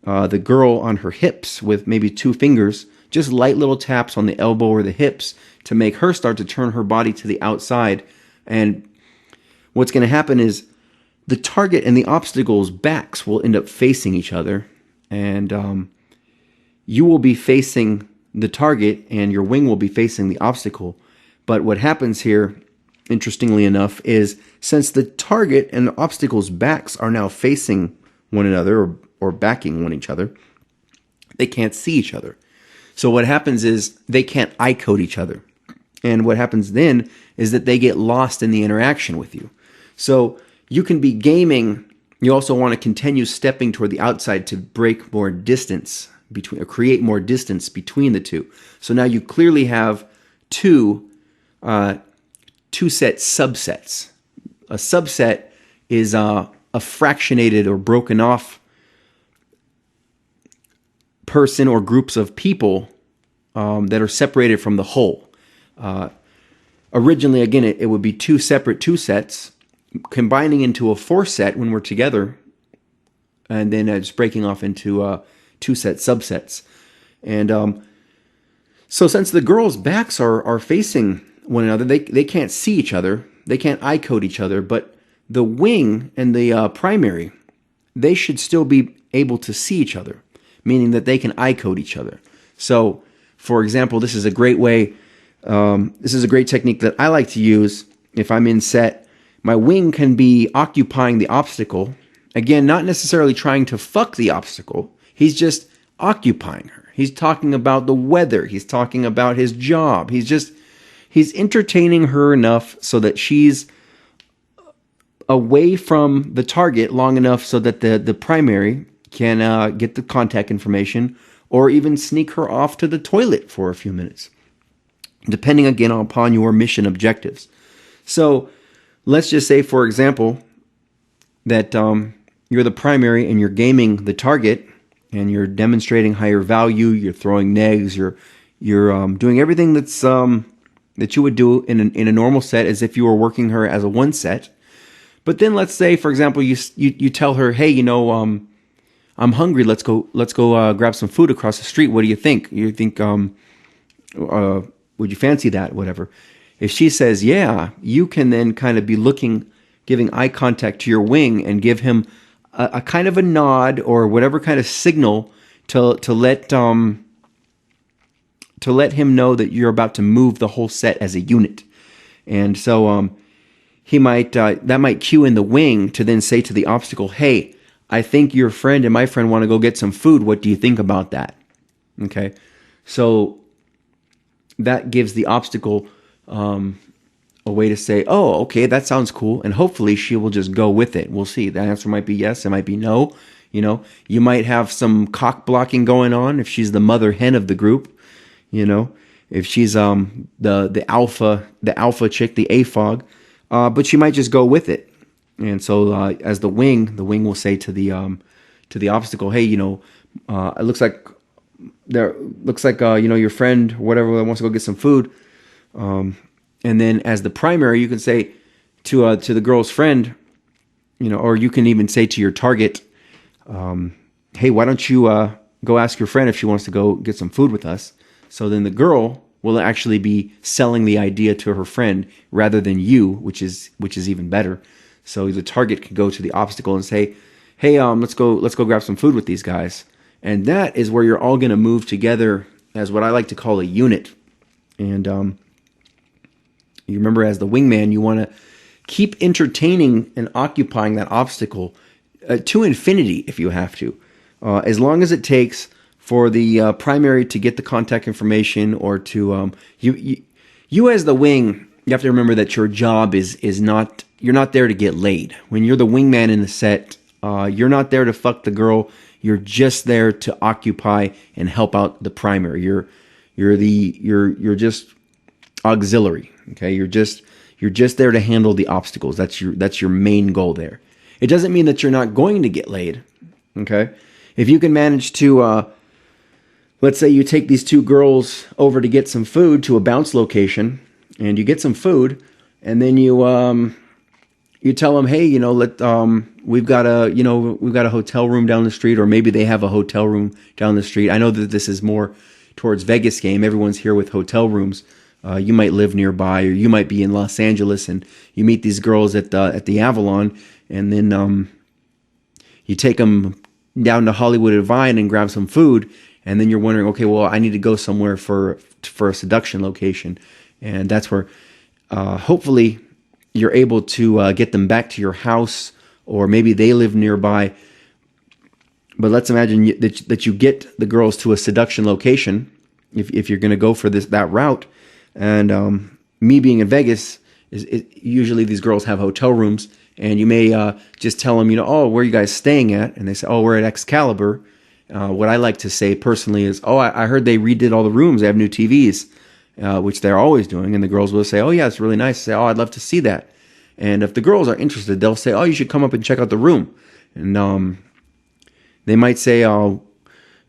A: the girl on her hips with maybe 2 fingers, just light little taps on the elbow or the hips to make her start to turn her body to the outside. And what's going to happen is the target and the obstacle's backs will end up facing each other. And you will be facing the target and your wing will be facing the obstacle. But what happens here, interestingly enough, is since the target and the obstacle's backs are now facing one another or backing each other, they can't see each other. So what happens is they can't eye code each other. And what happens then is that they get lost in the interaction with you. So you can be gaming. You also want to continue stepping toward the outside to break more distance between, or create more distance between the two. So now you clearly have 2-set subsets. A subset is a fractionated or broken off person or groups of people that are separated from the whole. Originally, again, it would be 2 separate 2-sets combining into a 4-set when we're together, and then just breaking off into 2-set subsets. And so since the girls' backs are facing one another, they can't see each other, they can't eye code each other, but the wing and the primary, they should still be able to see each other, meaning that they can eye code each other. So, for example, this is a great way, this is a great technique that I like to use if I'm in set. My wing can be occupying the obstacle. Again, not necessarily trying to fuck the obstacle. He's just occupying her. He's talking about the weather. He's talking about his job. He's entertaining her enough so that she's away from the target long enough so that the primary can get the contact information, or even sneak her off to the toilet for a few minutes, depending again upon your mission objectives. So let's just say, for example, that you're the primary and you're gaming the target, and you're demonstrating higher value. You're throwing negs. You're doing everything that's that you would do in a normal set, as if you were working her as a one set. But then let's say, for example, you tell her, hey, I'm hungry. Let's go grab some food across the street. What do you think? You think would you fancy that? Whatever. If she says yeah, you can then kind of be giving eye contact to your wing and give him a kind of a nod or whatever kind of signal to let him know that you're about to move the whole set as a unit. And so he might that might cue in the wing to then say to the obstacle, hey, I think your friend and my friend want to go get some food. What do you think about that? Okay. So that gives the obstacle a way to say, oh, okay, that sounds cool. And hopefully she will just go with it. We'll see. The answer might be yes. It might be no. You might have some cock blocking going on if she's the mother hen of the group. If she's the alpha chick, the AFOG, but she might just go with it. And so as the wing will say to the obstacle, hey, it looks like your friend or whatever wants to go get some food. And then as the primary, you can say to the girl's friend, or you can even say to your target, hey, why don't you go ask your friend if she wants to go get some food with us? So then the girl will actually be selling the idea to her friend rather than you, which is even better. So the target can go to the obstacle and say, hey, let's go grab some food with these guys. And that is where you're all going to move together as what I like to call a unit. And you remember, as the wingman, you want to keep entertaining and occupying that obstacle to infinity if you have to. As long as it takes for the primary to get the contact information, or to you as the wing, you have to remember that your job is not, you're not there to get laid. When you're the wingman in the set, you're not there to fuck the girl. You're just there to occupy and help out the primary. You're just auxiliary. Okay, you're just there to handle the obstacles. That's your main goal there. It doesn't mean that you're not going to get laid. Okay, if you can manage to let's say you take these two girls over to get some food to a bounce location, and you get some food, and then you tell them, hey, we've got a hotel room down the street, or maybe they have a hotel room down the street. I know that this is more towards Vegas game. Everyone's here with hotel rooms. You might live nearby, or you might be in Los Angeles, and you meet these girls at the Avalon, and then you take them down to Hollywood and Vine and grab some food, and then you're wondering, okay, well, I need to go somewhere for a seduction location, and that's where hopefully you're able to get them back to your house, or maybe they live nearby. But let's imagine that you get the girls to a seduction location, if you're going to go for that route. And me being in Vegas, usually these girls have hotel rooms, and you may just tell them, oh, where are you guys staying at? And they say, oh, we're at Excalibur. What I like to say personally is, oh, I heard they redid all the rooms. They have new TVs, which they're always doing. And the girls will say, oh, yeah, it's really nice. I say, oh, I'd love to see that. And if the girls are interested, they'll say, oh, you should come up and check out the room. And they might say, or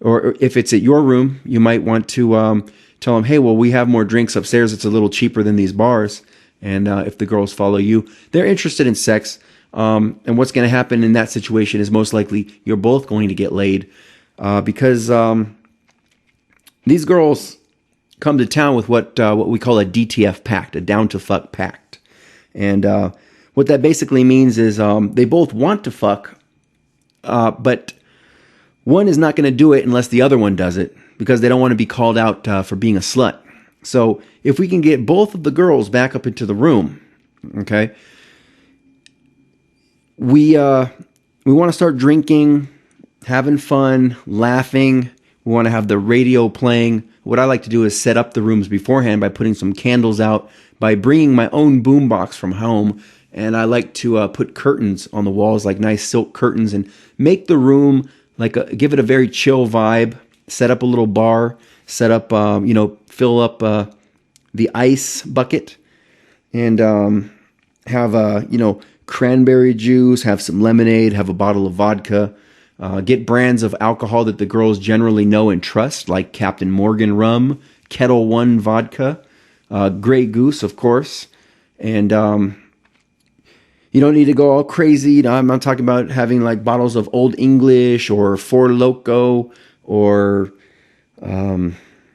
A: if it's at your room, you might want to tell them, hey, well, we have more drinks upstairs. It's a little cheaper than these bars. And if the girls follow you, they're interested in sex. And what's going to happen in that situation is most likely you're both going to get laid, because these girls come to town with what we call a DTF pact, a down to fuck pact. And what that basically means is they both want to fuck, but one is not going to do it unless the other one does it, because they don't want to be called out for being a slut. So if we can get both of the girls back up into the room, okay, we want to start drinking, having fun, laughing. We want to have the radio playing. What I like to do is set up the rooms beforehand by putting some candles out, by bringing my own boombox from home, and I like to put curtains on the walls, like nice silk curtains, and make the room give it a very chill vibe. Set up a little bar. Set up, fill up the ice bucket, and have cranberry juice. Have some lemonade. Have a bottle of vodka. Get brands of alcohol that the girls generally know and trust, like Captain Morgan rum, Kettle One vodka, Grey Goose, of course, and you don't need to go all crazy. I'm not talking about having like bottles of Old English or Four Loko or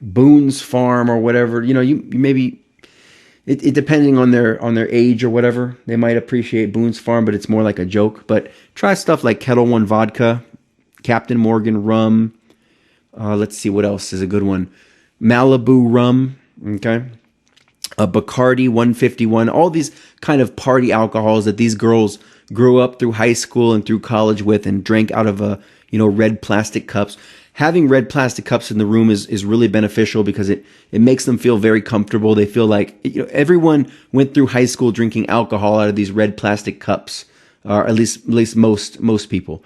A: Boone's Farm or whatever. You maybe it depending on their age or whatever, they might appreciate Boone's Farm, but it's more like a joke. But try stuff like Kettle One vodka, Captain Morgan rum. Let's see what else is a good one. Malibu rum. Okay. Bacardi 151, all these kind of party alcohols that these girls grew up through high school and through college with and drank out of red plastic cups. Having red plastic cups in the room is really beneficial because it makes them feel very comfortable. They feel like everyone went through high school drinking alcohol out of these red plastic cups, or at least most people.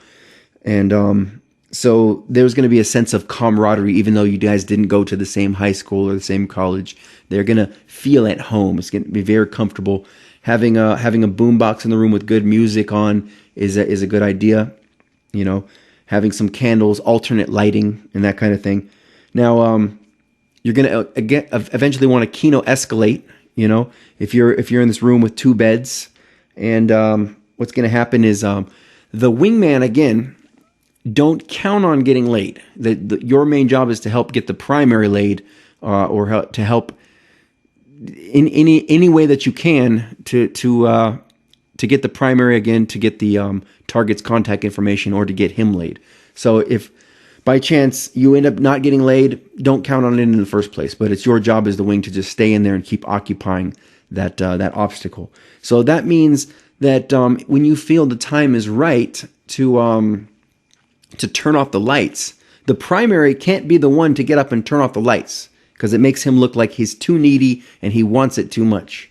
A: And so there's going to be a sense of camaraderie, even though you guys didn't go to the same high school or the same college. They're going to feel at home. It's going to be very comfortable. Having a boombox in the room with good music on is a good idea. Having some candles, alternate lighting, and that kind of thing. Now, you're going to eventually want to Kino escalate. If you're in this room with two beds, and what's going to happen is the wingman again. Don't count on getting laid. Your main job is to help get the primary laid, or to help in any way that you can to get the primary again, to get the target's contact information, or to get him laid. So if by chance you end up not getting laid, don't count on it in the first place. But it's your job as the wing to just stay in there and keep occupying that obstacle. So that means that when you feel the time is right to turn off the lights, the primary can't be the one to get up and turn off the lights because it makes him look like he's too needy and he wants it too much.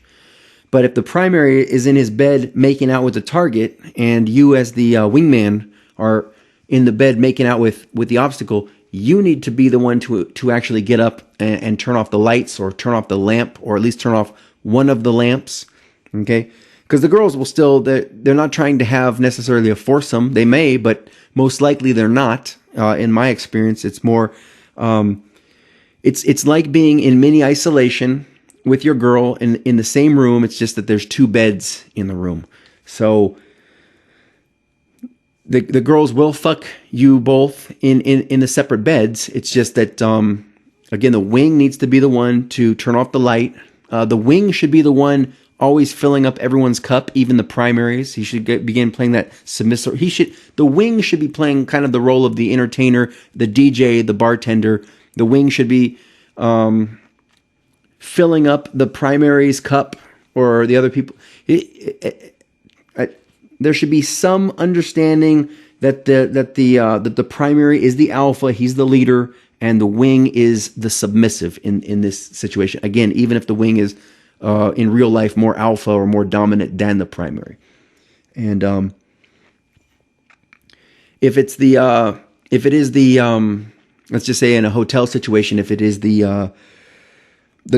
A: But if the primary is in his bed making out with the target and you as the wingman are in the bed making out with the obstacle, you need to be the one to actually get up and turn off the lights or turn off the lamp, or at least turn off one of the lamps. Okay? Because the girls will still, they're not trying to have necessarily a foursome. They may, but most likely they're not. In my experience, it's more, it's like being in mini isolation with your girl in the same room. It's just that there's two beds in the room. So the girls will fuck you both in the separate beds. It's just that, again, the wing needs to be the one to turn off the light. The wing should be the one always filling up everyone's cup, even the primaries. He should begin playing that submissive. The wing should be playing kind of the role of the entertainer, the DJ, the bartender. The wing should be filling up the primary's cup or the other people. There should be some understanding that the primary is the alpha, he's the leader, and the wing is the submissive in this situation. Again, even if the wing is in real life more alpha or more dominant than the primary. And if it is the let's just say in a hotel situation, if it is the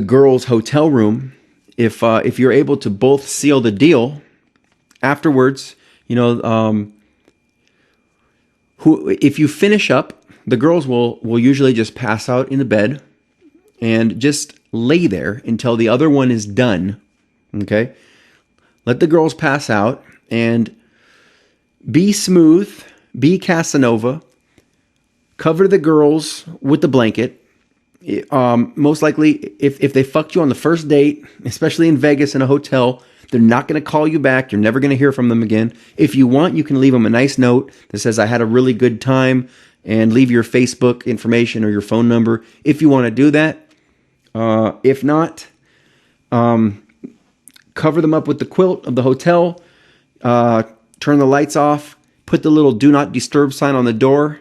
A: girls' hotel room, if you're able to both seal the deal afterwards, if you finish up, the girls will usually just pass out in the bed and just lay there until the other one is done. Okay? Let the girls pass out and be smooth, be Casanova, cover the girls with the blanket. Most likely, if they fucked you on the first date, especially in Vegas in a hotel, they're not going to call you back. You're never going to hear from them again. If you want, you can leave them a nice note that says, I had a really good time, and leave your Facebook information or your phone number if you want to do that. If not, cover them up with the quilt of the hotel, turn the lights off, put the little do not disturb sign on the door,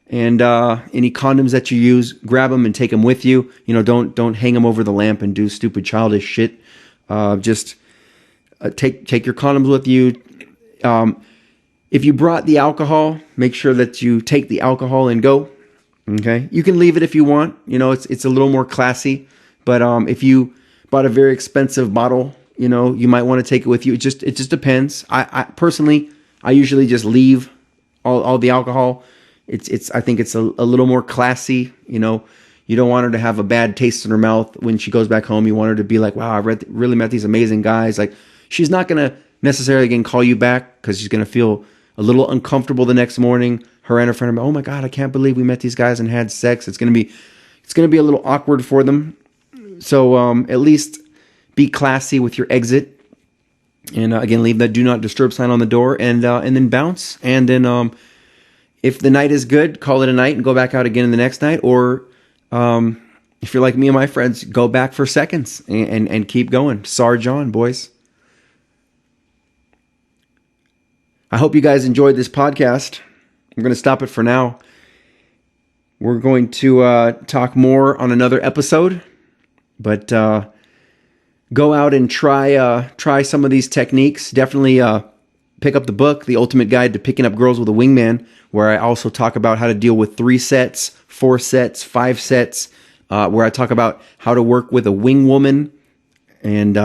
A: and any condoms that you use, grab them and take them with you. Don't hang them over the lamp and do stupid childish shit. Just take your condoms with you. If you brought the alcohol, make sure that you take the alcohol and go. Okay, you can leave it if you want. It's a little more classy. But if you bought a very expensive bottle, you might want to take it with you. It just depends. I personally, I usually just leave all the alcohol. I think it's a little more classy. You don't want her to have a bad taste in her mouth when she goes back home. You want her to be like, wow, I really met these amazing guys. Like, she's not gonna necessarily again call you back because she's gonna feel a little uncomfortable the next morning. Her and her friend are, oh my God, I can't believe we met these guys and had sex. It's gonna be a little awkward for them. So at least be classy with your exit, and again, leave that do not disturb sign on the door, and then bounce. And then if the night is good, call it a night and go back out again the next night. Or if you're like me and my friends, go back for seconds and keep going. Sarge on, boys. I hope you guys enjoyed this podcast. I'm going to stop it for now. We're going to talk more on another episode, but go out and try some of these techniques. Definitely pick up the book, The Ultimate Guide to Picking Up Girls with a Wingman, where I also talk about how to deal with 3 sets, 4 sets, 5 sets, where I talk about how to work with a wing woman, and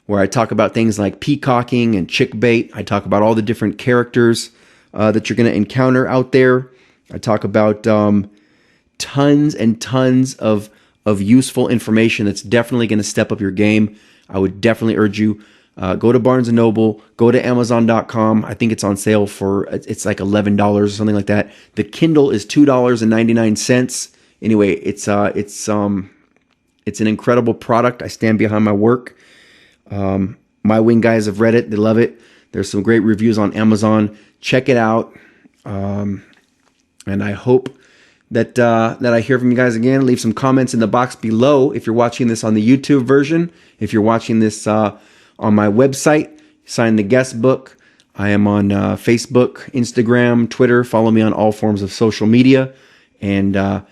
A: where I talk about things like peacocking and chick bait. I talk about all the different characters that you're going to encounter out there. I talk about tons and tons of useful information that's definitely going to step up your game. I would definitely urge you, go to Barnes & Noble, go to Amazon.com. I think it's on sale it's like $11 or something like that. The Kindle is $2.99. Anyway, it's an incredible product. I stand behind my work. My wing guys have read it. They love it. There's some great reviews on Amazon. Check it out. And I hope that I hear from you guys again. Leave some comments in the box below if you're watching this on the YouTube version. If you're watching this on my website, sign the guest book. I am on Facebook, Instagram, Twitter. Follow me on all forms of social media. And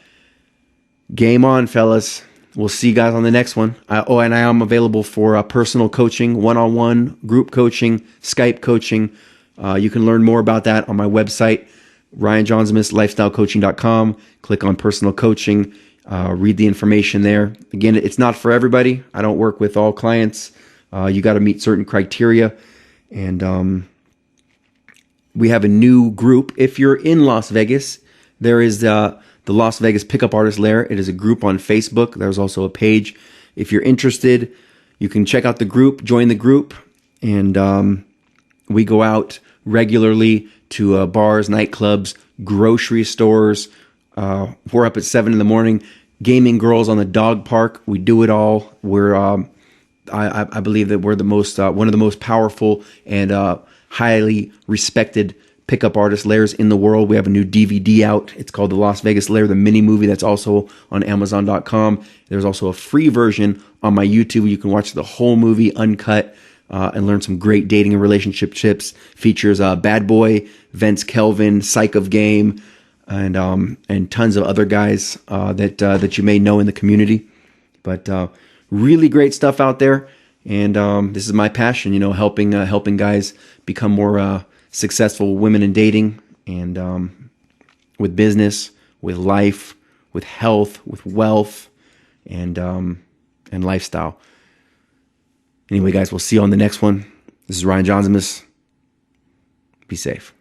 A: game on, fellas. We'll see you guys on the next one. And I am available for personal coaching, one-on-one, group coaching, Skype coaching. You can learn more about that on my website, JAUNZEMIS, lifestylecoaching.com. Click on personal coaching. Read the information there. Again, it's not for everybody. I don't work with all clients. You got to meet certain criteria. And we have a new group. If you're in Las Vegas, there is the Las Vegas Pickup Artist Lair. It is a group on Facebook. There's also a page. If you're interested, you can check out the group, join the group, and we go out regularly to bars, nightclubs, grocery stores. We're up at 7 a.m. Gaming girls on the dog park. We do it all. I believe that we're the most one of the most powerful and highly respected pickup artist lairs in the world. We have a new DVD out. It's called The Las Vegas Lair, the mini movie that's also on Amazon.com. There's also a free version on my YouTube. You can watch the whole movie uncut and learn some great dating and relationship tips. Features Bad Boy, Vince Kelvin, Psych of Game, and tons of other guys that you may know in the community. But really great stuff out there. And this is my passion, helping guys become more successful women in dating and with business, with life, with health, with wealth, and lifestyle. Anyway, guys, we'll see you on the next one. This is Ryan JAUNZEMIS. Be safe.